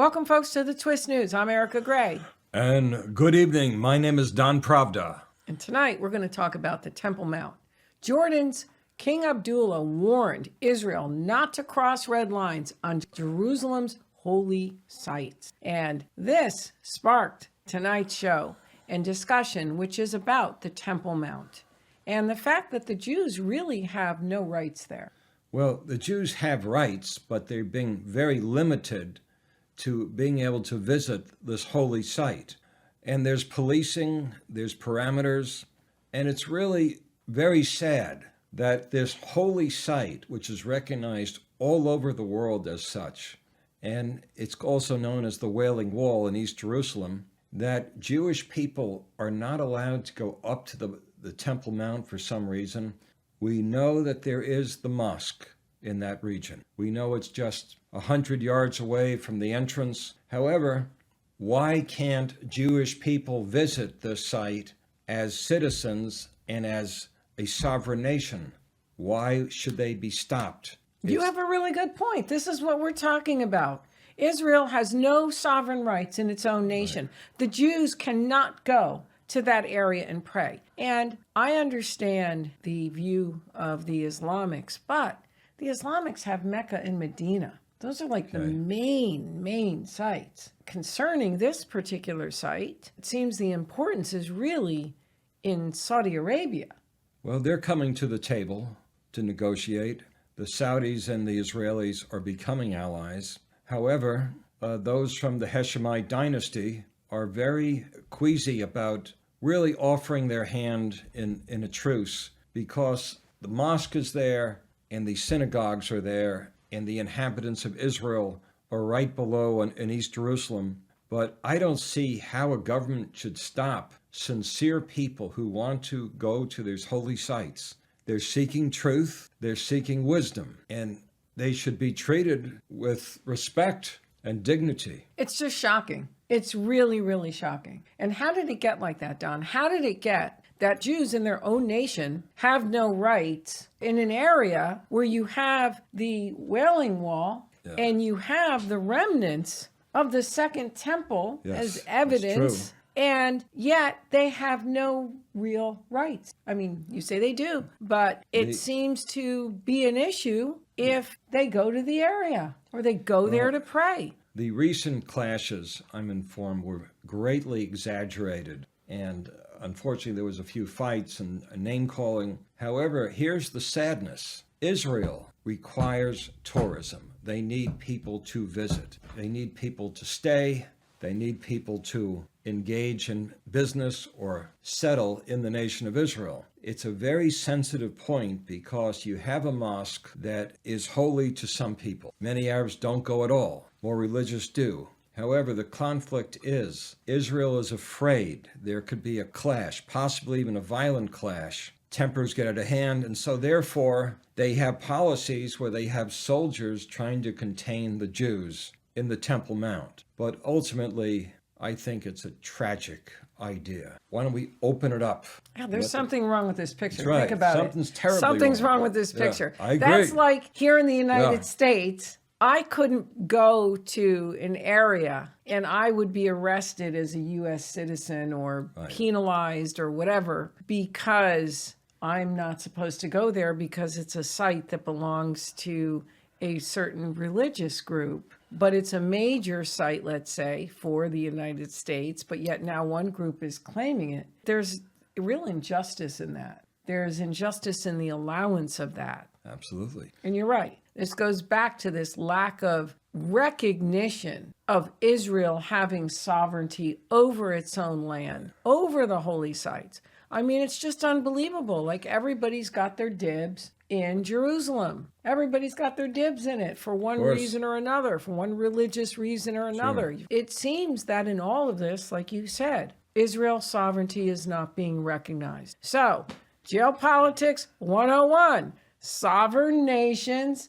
Welcome, folks, to the Twist News. I'm Erika Gray. And good evening. My name is Don Pravda. And tonight we're going to talk about the Temple Mount. Jordan's King Abdullah warned Israel not to cross red lines on Jerusalem's holy sites. And this sparked tonight's show and discussion, which is about the Temple Mount and the fact that the Jews really have no rights there. Well, the Jews have rights, but they're being very limited to being able to visit this holy site. And there's policing, there's parameters, and it's really very sad that this holy site, which is recognized all over the world as such, and it's also known as the Wailing Wall in East Jerusalem, that Jewish people are not allowed to go up to the Temple Mount for some reason. We know that there is the mosque in that region. We know it's just 100 yards away from the entrance. However, why can't Jewish people visit this site as citizens and as a sovereign nation? Why should they be stopped? You have a really good point. This is what we're talking about. Israel has no sovereign rights in its own nation. Right. The Jews cannot go to that area and pray. And I understand the view of the Islamics, but the Islamics have Mecca and Medina. Those are like the main sites. Concerning this particular site, it seems the importance is really in Saudi Arabia. Well, they're coming to the table to negotiate. The Saudis and the Israelis are becoming allies. However, those from the Hashemite dynasty are very queasy about really offering their hand in a truce, because the mosque is there and the synagogues are there and the inhabitants of Israel are right below in East Jerusalem. But I don't see how a government should stop sincere people who want to go to these holy sites. They're seeking truth, they're seeking wisdom, and they should be treated with respect and dignity. It's just shocking. It's really, really shocking. And how did it get like that, Don? How did it get that Jews in their own nation have no rights in an area where you have the Wailing Wall and you have the remnants of the Second Temple as evidence, and yet they have no real rights? I mean, you say they do, but it seems to be an issue if they go to the area or they go there to pray. The recent clashes, I'm informed, were greatly exaggerated, and unfortunately there was a few fights and name-calling. However, here's the sadness. Israel requires tourism. They need people to visit. They need people to stay. They need people to engage in business or settle in the nation of Israel. It's a very sensitive point because you have a mosque that is holy to some people. Many Arabs don't go at all. More religious do. However, the conflict is Israel is afraid there could be a clash, possibly even a violent clash. Tempers get out of hand, and so therefore they have policies where they have soldiers trying to contain the Jews in the Temple Mount. But ultimately, I think it's a tragic idea. Why don't we open it up? Yeah, there's something wrong with this picture. That's right. Think about Something's terribly Something's wrong with this picture. I agree. That's like here in the United States, I couldn't go to an area and I would be arrested as a U.S. citizen or penalized or whatever because I'm not supposed to go there because it's a site that belongs to a certain religious group. But it's a major site, let's say, for the United States, but yet now one group is claiming it. There's real injustice in that. There's injustice in the allowance of that. Absolutely. And you're right. This goes back to this lack of recognition of Israel having sovereignty over its own land, over the holy sites. I mean, it's just unbelievable. Like everybody's got their dibs in Jerusalem. Everybody's got their dibs in it for one reason or another, for one religious reason or another. Sure. It seems that in all of this, like you said, Israel's sovereignty is not being recognized. So, Geopolitics 101. Sovereign nations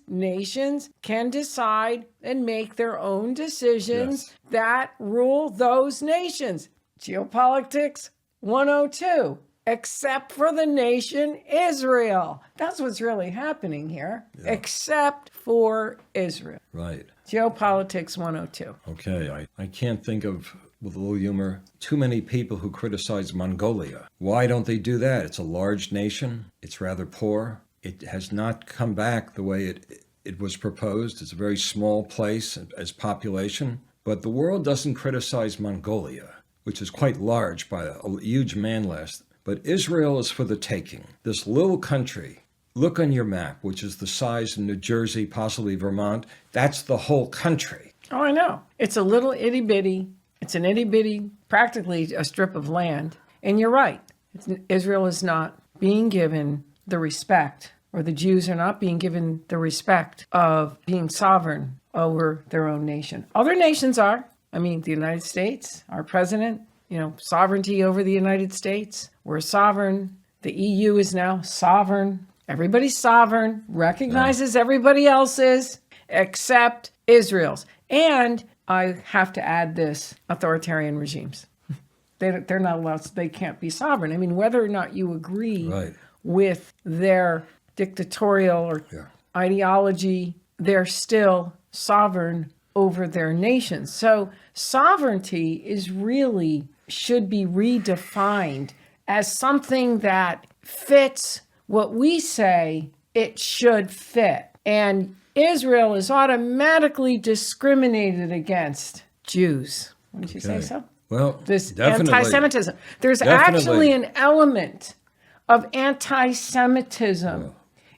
can decide and make their own decisions that rule those nations. Geopolitics 102. except for the nation Israel. That's what's really happening here, except for Israel. Right. Geopolitics 102. Okay, I can't think of, with a little humor, too many people who criticize Mongolia. Why don't they do that? It's a large nation. It's rather poor. It has not come back the way it was proposed. It's a very small place as population. But the world doesn't criticize Mongolia, which is quite large by a huge man mass. But Israel is for the taking. This little country, look on your map, which is the size of New Jersey, possibly Vermont. That's the whole country. Oh, I know. It's a little itty bitty. It's an itty bitty, practically a strip of land. And you're right. Israel is not being given the respect, or the Jews are not being given the respect of being sovereign over their own nation. Other nations are. I mean, the United States, our president, sovereignty over the United States. We're sovereign. The EU is now sovereign. Everybody's sovereign, recognizes everybody else's, except Israel's. And I have to add this, authoritarian regimes. They're not allowed, they can't be sovereign. I mean, whether or not you agree with their dictatorial or ideology, they're still sovereign over their nations. So sovereignty should be redefined as something that fits what we say it should fit. And Israel is automatically discriminated against Jews. Wouldn't you say so? Well, this definitely. Anti-Semitism. There's actually an element of anti-Semitism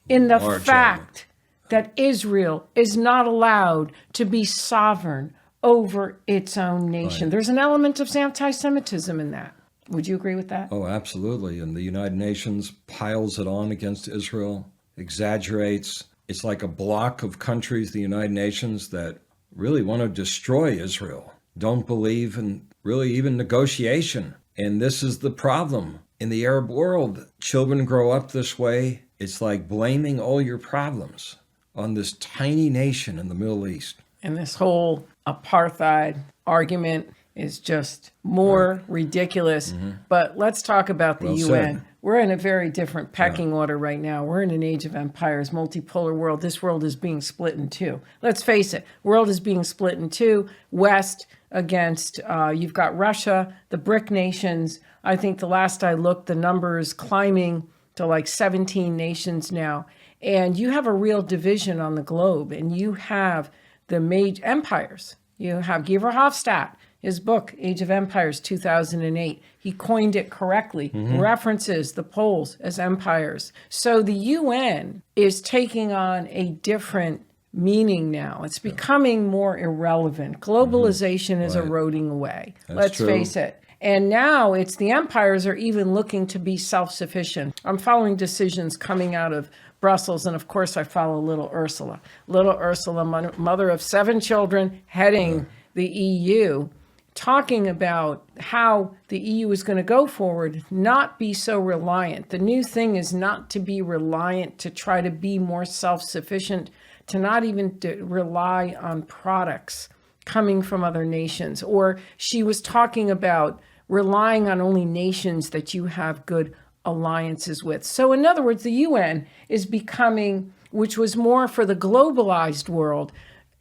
in the fact that Israel is not allowed to be sovereign over its own nation. There's an element of anti-Semitism in that. Would you agree with that? Oh, absolutely. And the United Nations piles it on against Israel, exaggerates. It's like a block of countries, the United Nations, that really want to destroy Israel, don't believe in really even negotiation. And this is the problem. In the Arab world, children grow up this way. It's like blaming all your problems on this tiny nation in the Middle East. And this whole apartheid argument is just more ridiculous. But let's talk about the UN. Said. We're in a very different pecking order right now. We're in an age of empires, multipolar world. This world is being split in two. Let's face it, world is being split in two. West against, you've got Russia, the BRIC nations. I think the last I looked, the number is climbing to like 17 nations now. And you have a real division on the globe. And you have the major empires. You have Guy Verhofstadt, his book, Age of Empires, 2008. He coined it correctly, references the poles as empires. So the UN is taking on a different meaning now. It's becoming more irrelevant. Globalization is eroding away. Let's face it. And now it's the empires are even looking to be self-sufficient. I'm following decisions coming out of Brussels, and of course I follow little Ursula. Little Ursula, mother of 7 children, heading the EU, talking about how the EU is going to go forward, not be so reliant. The new thing is not to be reliant, to try to be more self-sufficient, to not even rely on products coming from other nations. Or she was talking about relying on only nations that you have good alliances with. So in other words, the UN is becoming, which was more for the globalized world,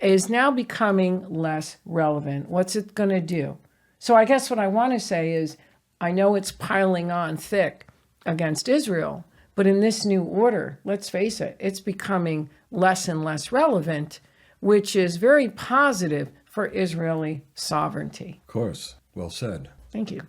is now becoming less relevant. What's it going to do? So I guess what I want to say is, I know it's piling on thick against Israel, but in this new order, let's face it, it's becoming less and less relevant, which is very positive for Israeli sovereignty. Of course. Well said. Thank you.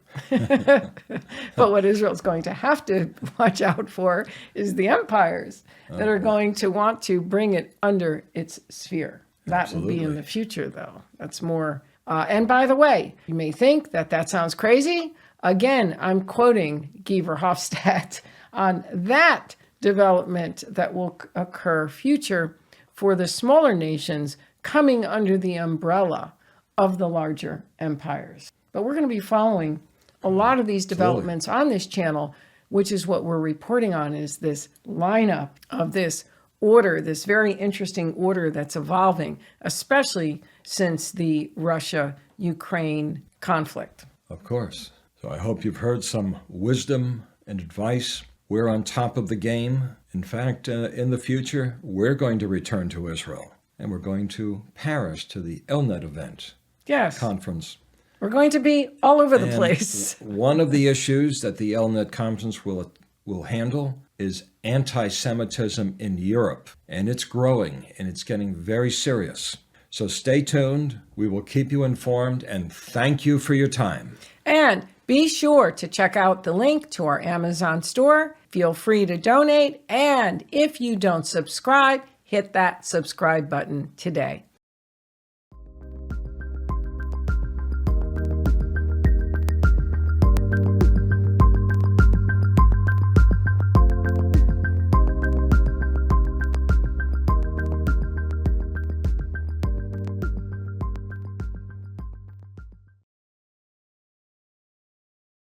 But what Israel's going to have to watch out for is the empires that are going to want to bring it under its sphere. That will be in the future, though. That's more. And by the way, you may think that sounds crazy. Again, I'm quoting Guy Verhofstadt on that development that will occur future for the smaller nations coming under the umbrella of the larger empires. But we're going to be following a lot of these developments on this channel, which is what we're reporting on, is this lineup of this order, this very interesting order that's evolving, especially since the Russia-Ukraine conflict. Of course. So I hope you've heard some wisdom and advice. We're on top of the game. In fact, in the future, we're going to return to Israel, and we're going to Paris to the Elnet event conference. We're going to be all over the place. One of the issues that the Elnet conference will handle is anti-Semitism in Europe, and it's growing, and it's getting very serious. So stay tuned. We will keep you informed, and thank you for your time. And be sure to check out the link to our Amazon store. Feel free to donate. And if you don't subscribe, hit that subscribe button today.